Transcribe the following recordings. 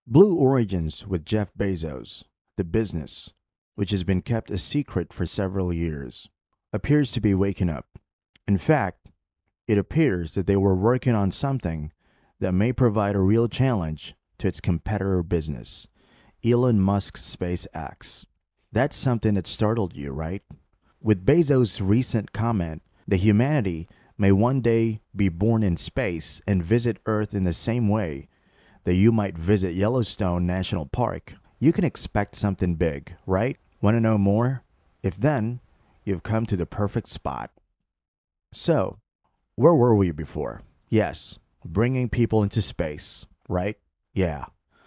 Blue Origins with Jeff Bezos, the business, which has been kept a secret for several years, appears to be waking up. In fact, it appears that they were working on something that may provide a real challenge to its competitor business, Elon Musk's SpaceX. That's something that startled you, right? With Bezos' recent comment that humanity may one day be born in space and visit Earth in the same way that you might visit Yellowstone National Park, you can expect something big, right? Want to know more? If then, you've come to the perfect spot. So, where were we before? Yes, bringing people into space, right? Yeah.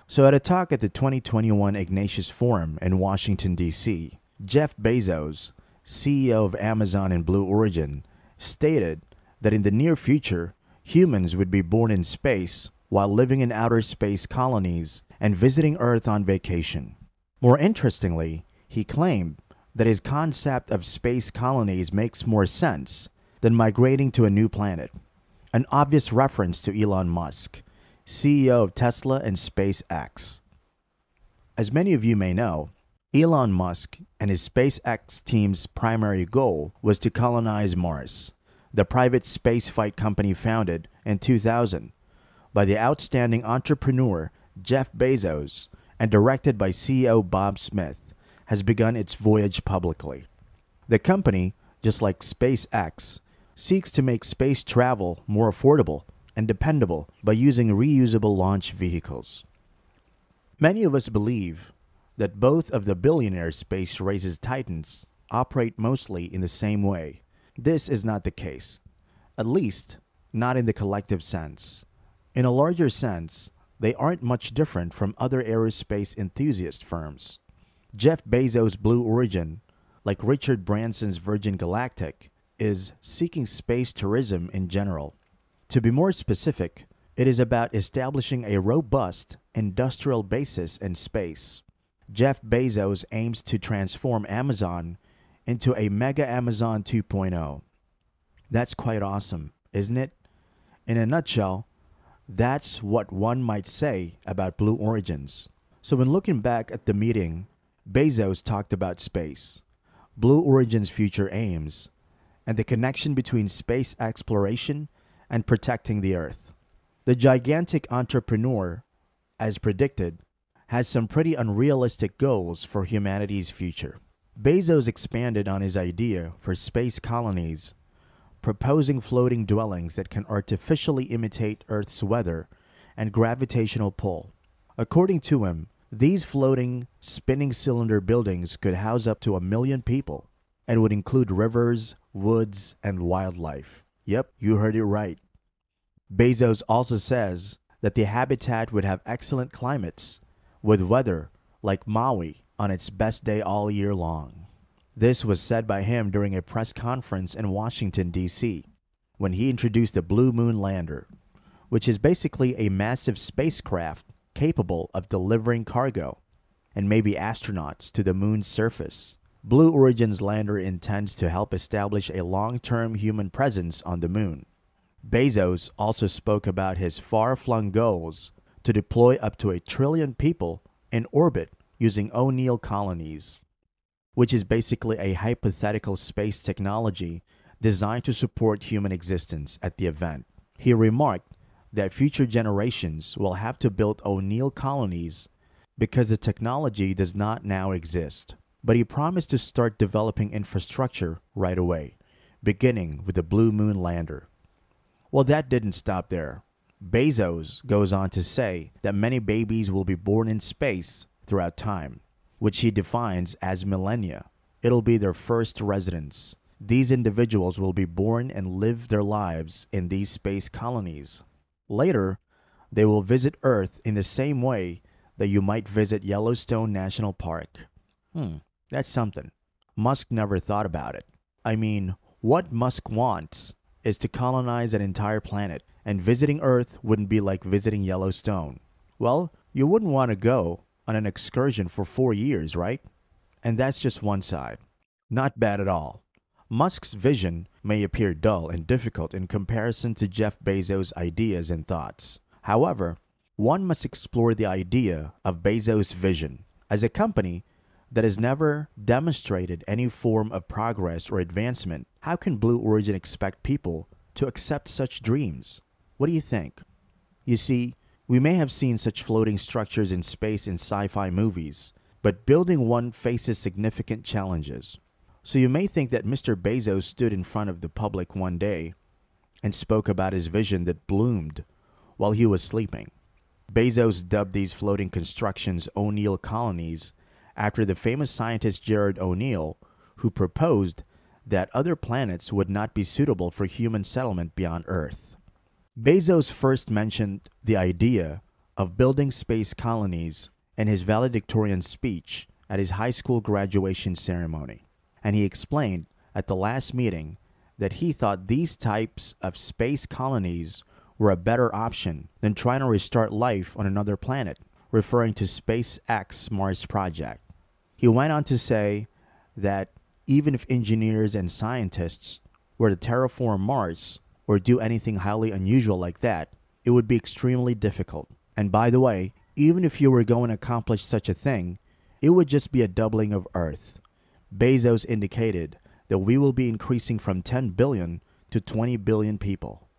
So, at a talk at the 2021 Ignatius Forum in Washington, D.C., Jeff Bezos, CEO of Amazon and Blue Origin, stated that in the near future, humans would be born in space while living in outer space colonies and visiting Earth on vacation. More interestingly, he claimed that his concept of space colonies makes more sense than migrating to a new planet, an obvious reference to Elon Musk, CEO of Tesla and SpaceX. As many of you may know, Elon Musk and his SpaceX team's primary goal was to colonize Mars, the private spaceflight company founded in 2000 by the outstanding entrepreneur Jeff Bezos and directed by CEO Bob Smith, has begun its voyage publicly. The company, just like SpaceX, seeks to make space travel more affordable and dependable by using reusable launch vehicles. Many of us believe that both of the billionaire space race's titans operate mostly in the same way. This is not the case, at least not in the collective sense. In a larger sense, they aren't much different from other aerospace enthusiast firms. Jeff Bezos' Blue Origin, like Richard Branson's Virgin Galactic, is seeking space tourism in general. To be more specific, it is about establishing a robust industrial basis in space. Jeff Bezos aims to transform Amazon into a mega Amazon 2.0. That's quite awesome, isn't it? In a nutshell, that's what one might say about Blue Origins. So when looking back at the meeting, Bezos talked about space, Blue Origin's future aims, and the connection between space exploration and protecting the Earth. The gigantic entrepreneur, as predicted, has some pretty unrealistic goals for humanity's future. Bezos expanded on his idea for space colonies, proposing floating dwellings that can artificially imitate Earth's weather and gravitational pull. According to him, these floating, spinning cylinder buildings could house up to 1 million people and would include rivers, woods, and wildlife. Yep, you heard it right. Bezos also says that the habitat would have excellent climates, with weather like Maui on its best day all year long. This was said by him during a press conference in Washington, D.C., when he introduced the Blue Moon Lander, which is basically a massive spacecraft capable of delivering cargo and maybe astronauts to the moon's surface. Blue Origin's lander intends to help establish a long-term human presence on the moon. Bezos also spoke about his far-flung goals to deploy up to 1 trillion people in orbit using O'Neill colonies, which is basically a hypothetical space technology designed to support human existence at the event. He remarked that future generations will have to build O'Neill colonies because the technology does not now exist. But he promised to start developing infrastructure right away, beginning with the Blue Moon Lander. Well, that didn't stop there. Bezos goes on to say that many babies will be born in space throughout time, which he defines as millennia. It'll be their first residence. These individuals will be born and live their lives in these space colonies. Later, they will visit Earth in the same way that you might visit Yellowstone National Park. That's something. Musk never thought about it. I mean, what Musk wants is to colonize an entire planet, and visiting Earth wouldn't be like visiting Yellowstone. Well, you wouldn't want to go on an excursion for 4 years, right? And that's just one side. Not bad at all. Musk's vision may appear dull and difficult in comparison to Jeff Bezos' ideas and thoughts. However, one must explore the idea of Bezos' vision. As a company that has never demonstrated any form of progress or advancement, how can Blue Origin expect people to accept such dreams? What do you think? You see, we may have seen such floating structures in space in sci-fi movies, but building one faces significant challenges. So you may think that Mr. Bezos stood in front of the public one day and spoke about his vision that bloomed while he was sleeping. Bezos dubbed these floating constructions O'Neill colonies after the famous scientist Gerard O'Neill, who proposed that other planets would not be suitable for human settlement beyond Earth. Bezos first mentioned the idea of building space colonies in his valedictorian speech at his high school graduation ceremony, and he explained at the last meeting that he thought these types of space colonies were a better option than trying to restart life on another planet, referring to SpaceX Mars project. He went on to say that even if engineers and scientists were to terraform Mars or do anything highly unusual like that, it would be extremely difficult. And by the way, even if you were going to accomplish such a thing, it would just be a doubling of Earth. Bezos indicated that we will be increasing from 10 billion to 20 billion people.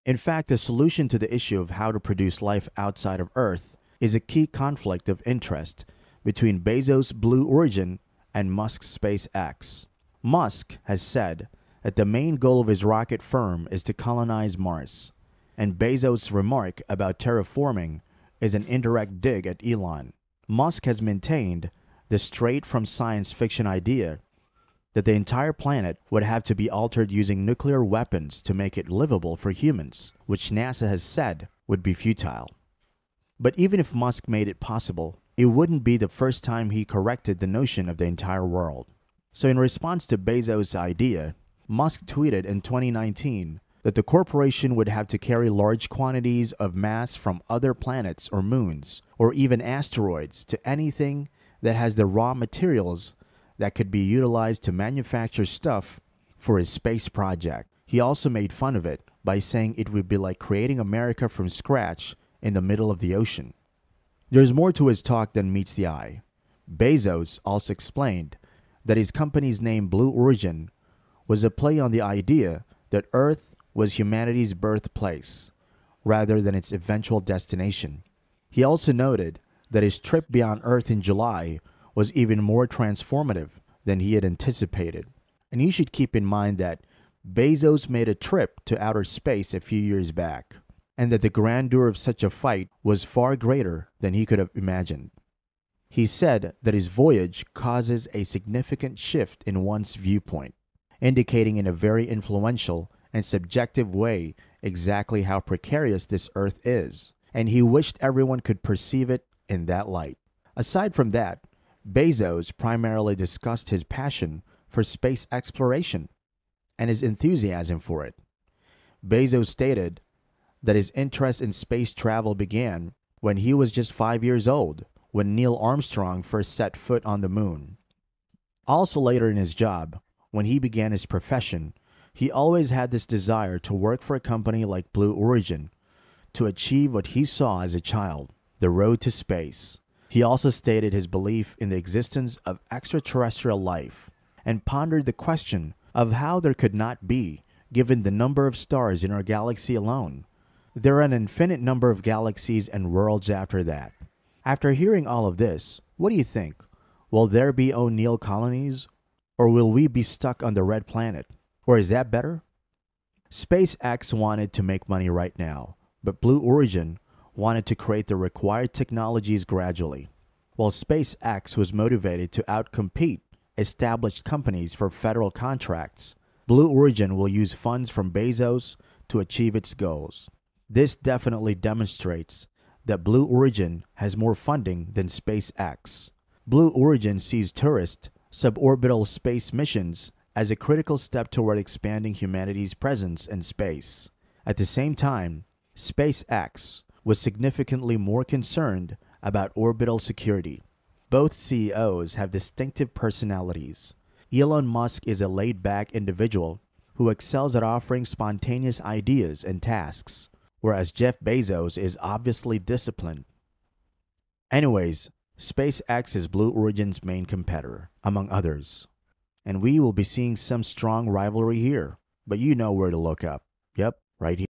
In fact, the solution to the issue of how to produce life outside of Earth is a key conflict of interest between Bezos' Blue Origin and Musk's SpaceX. Musk has said that the main goal of his rocket firm is to colonize Mars, and Bezos' remark about terraforming is an indirect dig at Elon. Musk has maintained the straight from science fiction idea that the entire planet would have to be altered using nuclear weapons to make it livable for humans, which NASA has said would be futile. But even if Musk made it possible, it wouldn't be the first time he corrected the notion of the entire world. So in response to Bezos' idea, Musk tweeted in 2019 that the corporation would have to carry large quantities of mass from other planets or moons, or even asteroids, to anything that has the raw materials that could be utilized to manufacture stuff for his space project. He also made fun of it by saying it would be like creating America from scratch in the middle of the ocean. There's more to his talk than meets the eye. Bezos also explained that his company's name Blue Origin was a play on the idea that Earth was humanity's birthplace rather than its eventual destination. He also noted that his trip beyond Earth in July was even more transformative than he had anticipated. And you should keep in mind that Bezos made a trip to outer space a few years back, and that the grandeur of such a fight was far greater than he could have imagined. He said that his voyage causes a significant shift in one's viewpoint, indicating in a very influential and subjective way exactly how precarious this Earth is, and he wished everyone could perceive it in that light. Aside from that, Bezos primarily discussed his passion for space exploration and his enthusiasm for it. Bezos stated that his interest in space travel began when he was just 5 years old, when Neil Armstrong first set foot on the moon. Also later in his job, when he began his profession, he always had this desire to work for a company like Blue Origin to achieve what he saw as a child, the road to space. He also stated his belief in the existence of extraterrestrial life and pondered the question of how there could not be, given the number of stars in our galaxy alone. There are an infinite number of galaxies and worlds after that. After hearing all of this, what do you think? Will there be O'Neill colonies? Or will we be stuck on the red planet? Or is that better? SpaceX wanted to make money right now, but Blue Origin wanted to create the required technologies gradually. While SpaceX was motivated to outcompete established companies for federal contracts, Blue Origin will use funds from Bezos to achieve its goals. This definitely demonstrates that Blue Origin has more funding than SpaceX. Blue Origin sees tourist, suborbital space missions as a critical step toward expanding humanity's presence in space. At the same time, SpaceX was significantly more concerned about orbital security. Both CEOs have distinctive personalities. Elon Musk is a laid-back individual who excels at offering spontaneous ideas and tasks, whereas Jeff Bezos is obviously disciplined. Anyways, SpaceX is Blue Origin's main competitor, among others. And we will be seeing some strong rivalry here, but you know where to look up. Yep, right here.